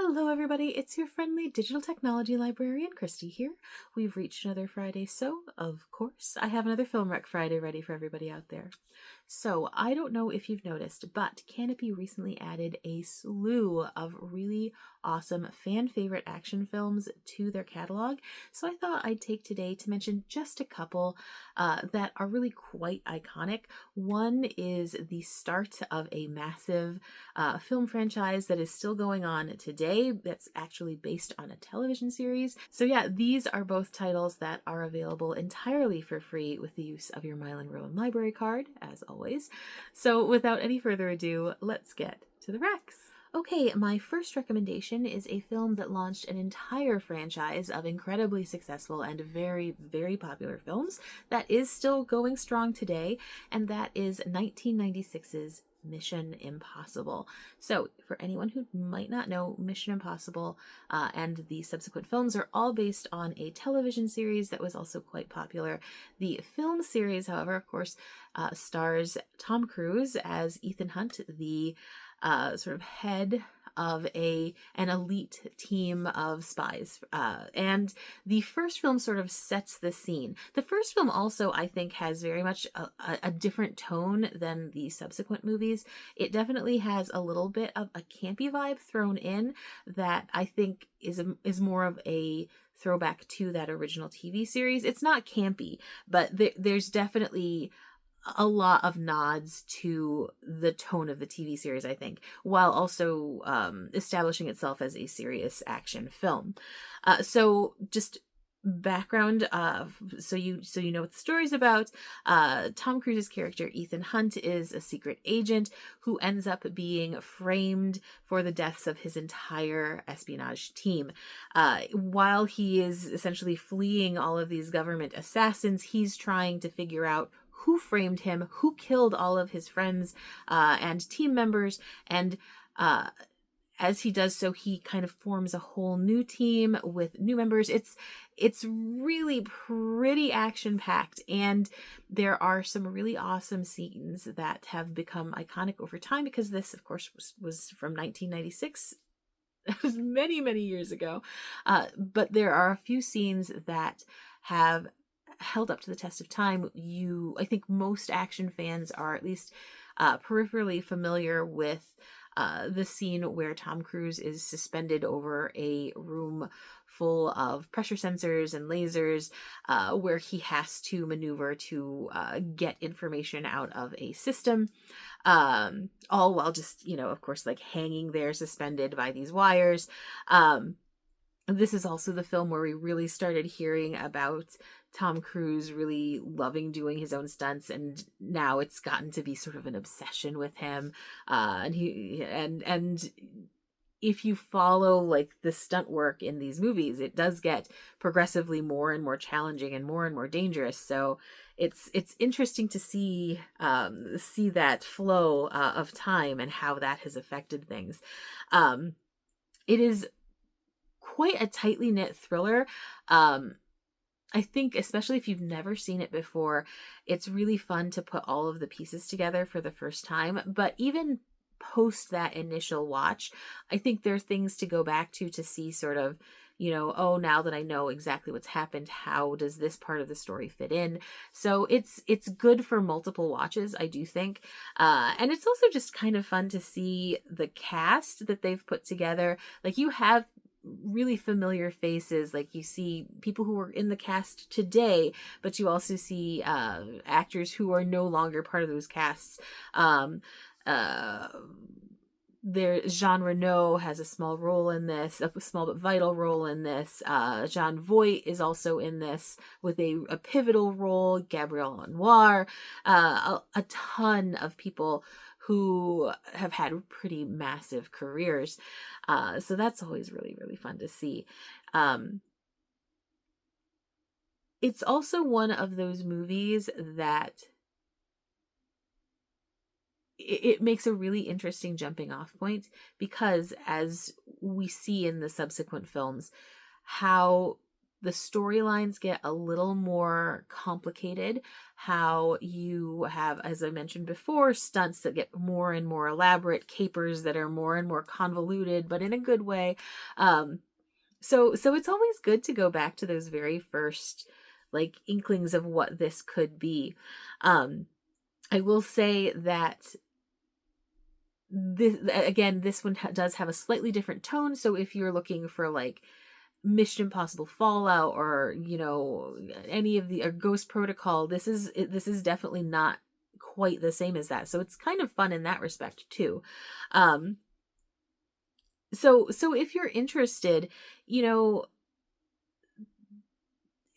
Hello, everybody. It's your friendly digital technology librarian, Christy here. We've reached another Friday, so of course, I have another Film Rec Friday ready for everybody out there. So, I don't know if you've noticed, but Kanopy recently added a slew of really awesome fan favorite action films to their catalog. So, I thought I'd take today to mention just a couple that are really quite iconic. One is the start of a massive film franchise that is still going on today, that's actually based on a television series. So yeah, these are both titles that are available entirely for free with the use of your Milan-Berlin library card, as always. So without any further ado, let's get to the Rex. Okay, my first recommendation is a film that launched an entire franchise of incredibly successful and very, very popular films that is still going strong today, and that is 1996's Mission Impossible. So, for anyone who might not know, Mission Impossible and the subsequent films are all based on a television series that was also quite popular. The film series, however, of course, stars Tom Cruise as Ethan Hunt, the sort of head of an elite team of spies. And the first film sort of sets the scene. The first film also, I think, has very much a different tone than the subsequent movies. It definitely has a little bit of a campy vibe thrown in that I think is more of a throwback to that original TV series. It's not campy, but there's definitely a lot of nods to the tone of the TV series, I think, while also establishing itself as a serious action film. So just background, so you know what the story's about. Tom Cruise's character Ethan Hunt is a secret agent who ends up being framed for the deaths of his entire espionage team. While he is essentially fleeing all of these government assassins, he's trying to figure out who framed him, who killed all of his friends and team members, and as he does so, he kind of forms a whole new team with new members. It's really pretty action-packed, and there are some really awesome scenes that have become iconic over time because this, of course, was from 1996. It was many, many years ago. But there are a few scenes that have held up to the test of time. I think most action fans are at least peripherally familiar with the scene where Tom Cruise is suspended over a room full of pressure sensors and lasers, where he has to maneuver to get information out of a system, all while just, of course, like hanging there suspended by these wires. This is also the film where we really started hearing about Tom Cruise really loving doing his own stunts, and now it's gotten to be sort of an obsession with him. And if you follow like the stunt work in these movies, it does get progressively more and more challenging and more dangerous. So it's interesting to see that flow of time and how that has affected things. It is quite a tightly knit thriller. I think, especially if you've never seen it before, it's really fun to put all of the pieces together for the first time. But even post that initial watch, I think there are things to go back to see sort of, oh, now that I know exactly what's happened, how does this part of the story fit in? So it's good for multiple watches, I do think. And it's also just kind of fun to see the cast that they've put together. Like, you have really familiar faces, like you see people who were in the cast today, but you also see actors who are no longer part of those casts. Jean Reno has a small role in this, a small but vital role in this. Jon Voight is also in this with a pivotal role. Gabrielle Anwar, a ton of people who have had pretty massive careers. So that's always really, really fun to see. It's also one of those movies that it makes a really interesting jumping off point, because as we see in the subsequent films, how the storylines get a little more complicated, how you have, as I mentioned before, stunts that get more and more elaborate, capers that are more and more convoluted, but in a good way. So it's always good to go back to those very first like inklings of what this could be. I will say that this one does have a slightly different tone. So if you're looking for like Mission Impossible Fallout, or any of the or Ghost Protocol, this is definitely not quite the same as that. So it's kind of fun in that respect too. Um, so if you're interested, you know,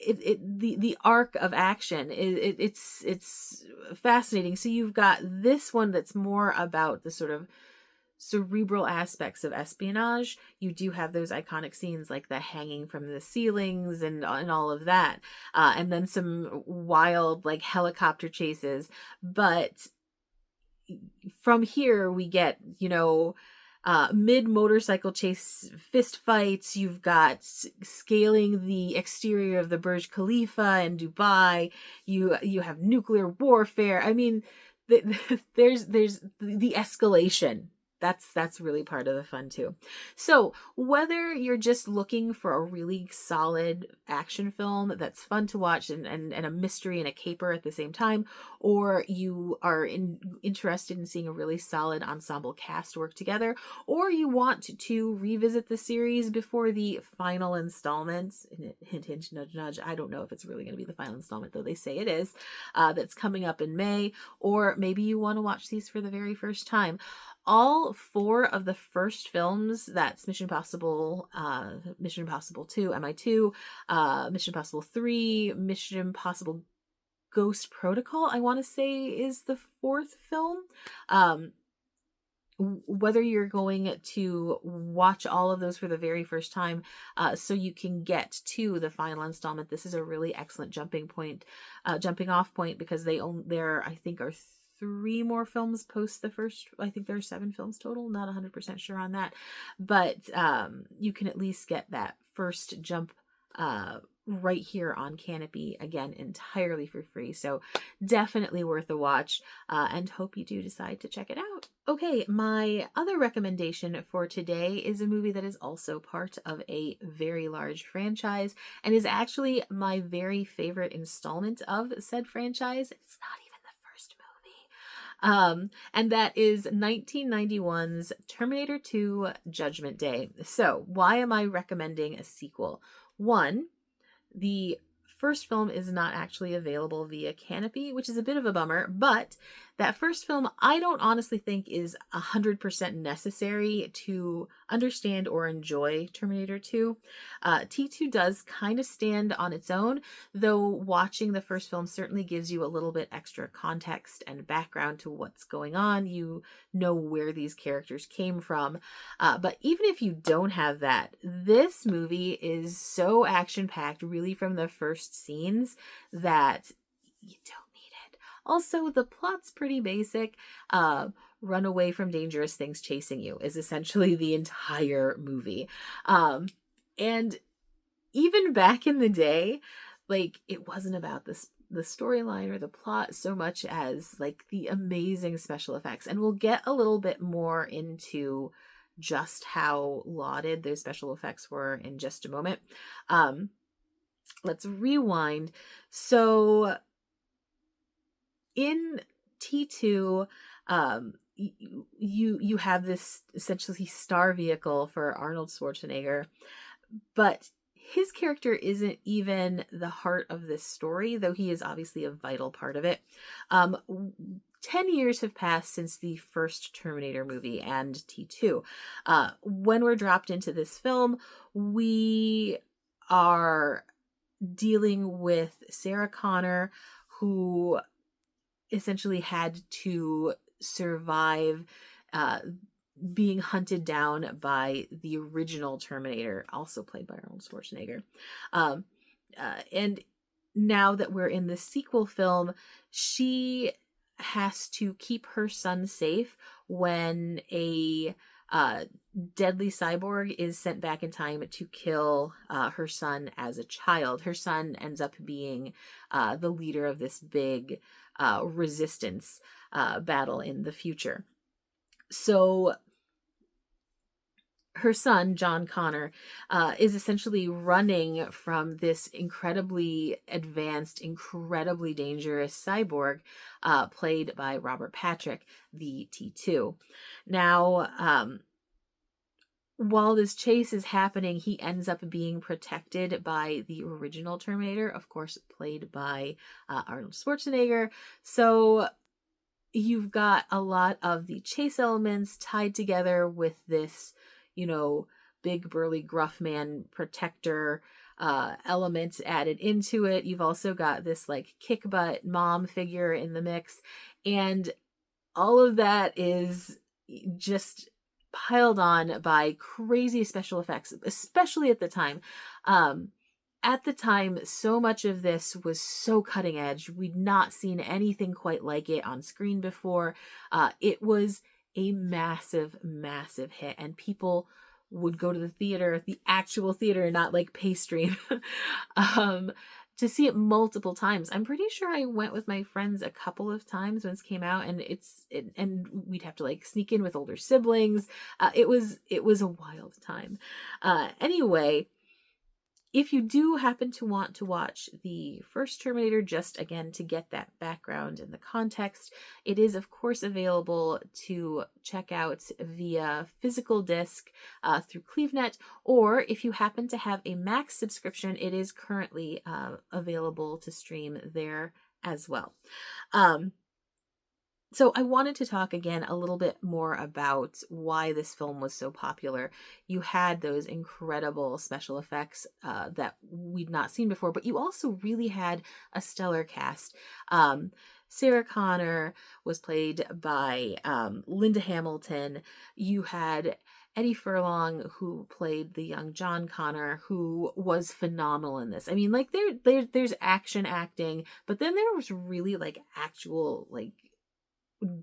the arc of action it's fascinating. So you've got this one that's more about the sort of cerebral aspects of espionage. You do have those iconic scenes like the hanging from the ceilings and all of that, and then some wild like helicopter chases. But from here we get, mid motorcycle chase fist fights. You've got scaling the exterior of the Burj Khalifa in Dubai. You have nuclear warfare. I mean, there's the escalation. That's really part of the fun too. So whether you're just looking for a really solid action film that's fun to watch and a mystery and a caper at the same time, or you are interested in seeing a really solid ensemble cast work together, or you want to revisit the series before the final installment, hint, hint, nudge, nudge. I don't know if it's really going to be the final installment, though they say it is, that's coming up in May, or maybe you want to watch these for the very first time. All four of the first films, that's Mission Impossible 2, MI2, Mission Impossible 3, Mission Impossible Ghost Protocol, I want to say is the fourth film. Whether you're going to watch all of those for the very first time, so you can get to the final installment, this is a really excellent jumping off point, because there I think are 3 more films post the first. I think there are 7 films total, not 100% sure on that, but you can at least get that first jump right here on Kanopy, again, entirely for free. So definitely worth a watch, and hope you do decide to check it out. Okay, my other recommendation for today is a movie that is also part of a very large franchise and is actually my very favorite installment of said franchise. It's not even the first movie. And that is 1991's Terminator 2 Judgment Day. So why am I recommending a sequel? One, the first film is not actually available via Kanopy, which is a bit of a bummer, but that first film I don't honestly think is 100% necessary to understand or enjoy Terminator 2. T2 does kind of stand on its own, though watching the first film certainly gives you a little bit extra context and background to what's going on. You know where these characters came from. But even if you don't have that, this movie is so action-packed, really from the first scenes, that you don't need it. Also, the plot's pretty basic. Run away from dangerous things chasing you is essentially the entire movie. And even back in the day, like, it wasn't about the storyline or the plot so much as like the amazing special effects. And we'll get a little bit more into just how lauded those special effects were in just a moment. Let's rewind. So in T2, you have this essentially star vehicle for Arnold Schwarzenegger, but his character isn't even the heart of this story, though he is obviously a vital part of it. 10 years have passed since the first Terminator movie and T2. When we're dropped into this film, we are dealing with Sarah Connor, who essentially had to survive being hunted down by the original Terminator, also played by Arnold Schwarzenegger. And now that we're in the sequel film, she has to keep her son safe when a uh, deadly cyborg is sent back in time to kill her son as a child. Her son ends up being the leader of this big resistance battle in the future. So her son, John Connor, is essentially running from this incredibly advanced, incredibly dangerous cyborg, played by Robert Patrick, the T2. Now, while this chase is happening, he ends up being protected by the original Terminator, of course, played by Arnold Schwarzenegger. So you've got a lot of the chase elements tied together with this, big burly gruff man protector elements added into it. You've also got this like kick butt mom figure in the mix, and all of that is just piled on by crazy special effects, especially at the time. At the time, so much of this was so cutting edge. We'd not seen anything quite like it on screen before. It was a massive, massive hit, and people would go to the actual theater, not like pay stream, to see it multiple times. I'm pretty sure I went with my friends a couple of times when it came out, and and we'd have to like sneak in with older siblings. It was a wild time. Anyway, if you do happen to want to watch the first Terminator, just again to get that background and the context, it is of course available to check out via physical disc through CleveNet, or if you happen to have a Max subscription, it is currently available to stream there as well. So I wanted to talk again a little bit more about why this film was so popular. You had those incredible special effects that we'd not seen before, but you also really had a stellar cast. Sarah Connor was played by Linda Hamilton. You had Eddie Furlong, who played the young John Connor, who was phenomenal in this. I mean, like there's action acting, but then there was really like actual like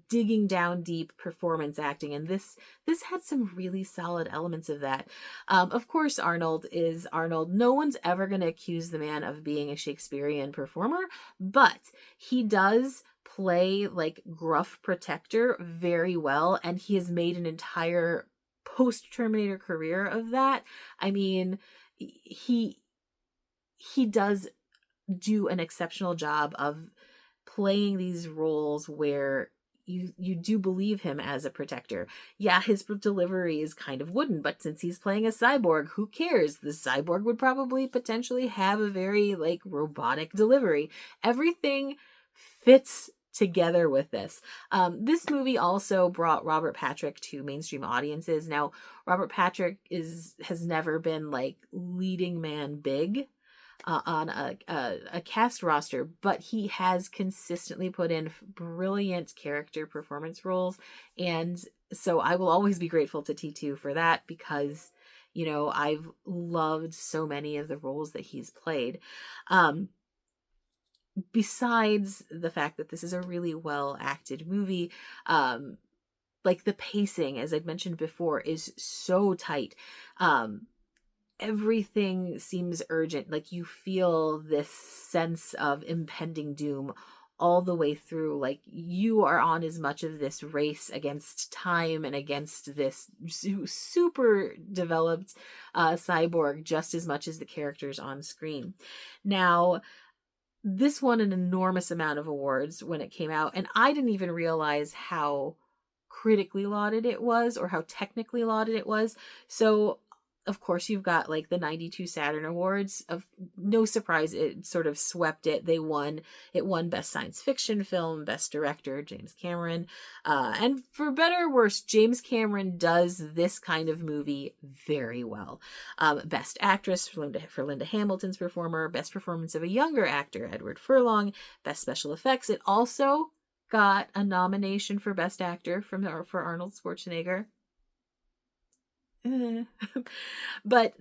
digging down deep performance acting, and this had some really solid elements of that. Of course, Arnold is Arnold. No one's ever going to accuse the man of being a Shakespearean performer, but he does play like gruff protector very well, and he has made an entire post-Terminator career of that. I mean, he does do an exceptional job of playing these roles where you do believe him as a protector. Yeah, his delivery is kind of wooden, but since he's playing a cyborg, who cares? The cyborg would probably potentially have a very like robotic delivery. Everything fits together with this. This movie also brought Robert Patrick to mainstream audiences. Now, Robert Patrick has never been like leading man big on a cast roster, but he has consistently put in brilliant character performance roles, and so I will always be grateful to T2 for that, because I've loved so many of the roles that he's played. Besides the fact that this is a really well acted movie, like the pacing, as I'd mentioned before, is so tight. Everything seems urgent. Like you feel this sense of impending doom all the way through. Like you are on as much of this race against time and against this super developed cyborg just as much as the characters on screen. Now, this won an enormous amount of awards when it came out, and I didn't even realize how critically lauded it was or how technically lauded it was. So of course you've got like the 92 Saturn Awards. Of no surprise, it sort of swept it. It won Best Science Fiction Film, Best Director, James Cameron. And for better or worse, James Cameron does this kind of movie very well. Best Actress for Linda Hamilton's performer, Best Performance of a Younger Actor, Edward Furlong, Best Special Effects. It also got a nomination for Best Actor for Arnold Schwarzenegger. But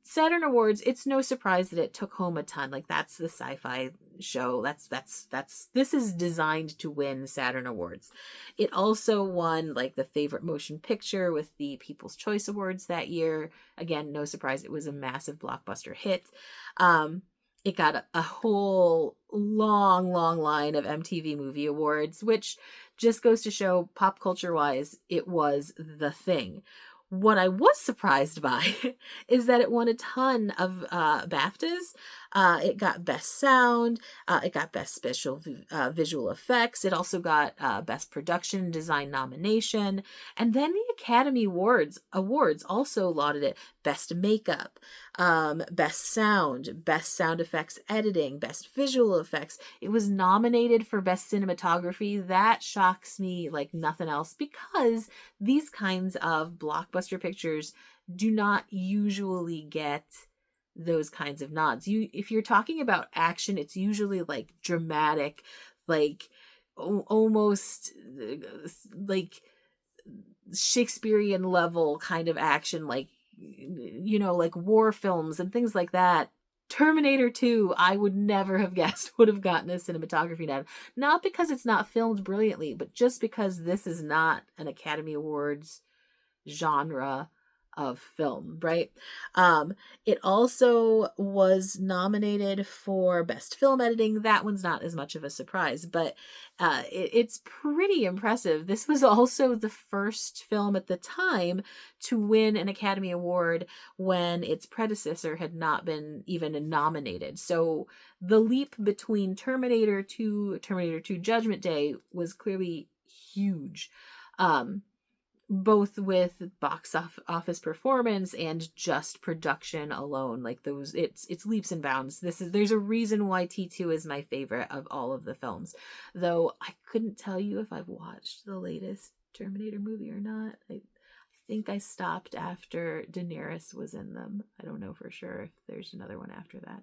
Saturn Awards, it's no surprise that it took home a ton. Like, that's the sci-fi show. This is designed to win Saturn Awards. It also won like the favorite motion picture with the People's Choice Awards that year. Again, no surprise, it was a massive blockbuster hit. It got a whole long line of MTV Movie Awards, which just goes to show pop culture wise, it was the thing. What I was surprised by is that it won a ton of BAFTAs. It got Best Sound. It got Best Special Visual Effects. It also got Best Production Design nomination. And then the Academy Awards also lauded it Best Makeup, Best Sound, Best Sound Effects Editing, Best Visual Effects. It was nominated for Best Cinematography. That shocks me like nothing else, because these kinds of blockbuster pictures do not usually get those kinds of nods. If you're talking about action, it's usually like dramatic, like almost like Shakespearean level kind of action, like, you know, like war films and things like that. Terminator 2, I would never have guessed would have gotten a cinematography nod. Not because it's not filmed brilliantly, but just because this is not an Academy Awards genre of film, right? It also was nominated for Best Film Editing. That one's not as much of a surprise, but it's pretty impressive. This was also the first film at the time to win an Academy Award when its predecessor had not been even nominated. So the leap between Terminator 2, Terminator 2 Judgment Day was clearly huge. Both with box office performance and just production alone, like those, it's leaps and bounds. There's a reason why T2 is my favorite of all of the films, though I couldn't tell you if I've watched the latest Terminator movie or not. I think I stopped after Daenerys was in them. I don't know for sure if there's another one after that.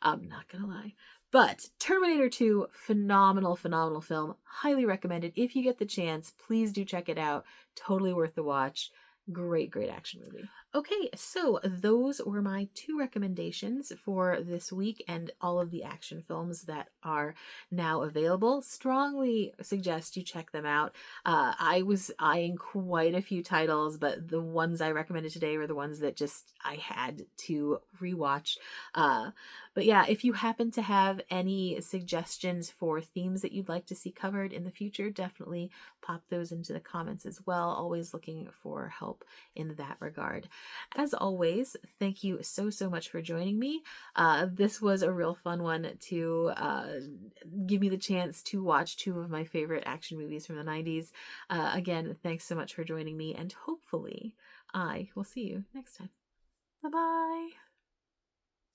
I'm not gonna lie. But Terminator 2, phenomenal film. Highly recommended. If you get the chance, please do check it out. Totally worth the watch. Great action movie. Okay, so those were my 2 recommendations for this week and all of the action films that are now available. Strongly suggest you check them out. I was eyeing quite a few titles, but the ones I recommended today were the ones that just I had to rewatch. But yeah, if you happen to have any suggestions for themes that you'd like to see covered in the future, definitely pop those into the comments as well. Always looking for help in that regard. As always, thank you so much for joining me. This was a real fun one to give me the chance to watch 2 of my favorite action movies from the 90s. Again, thanks so much for joining me, and hopefully I will see you next time. Bye-bye.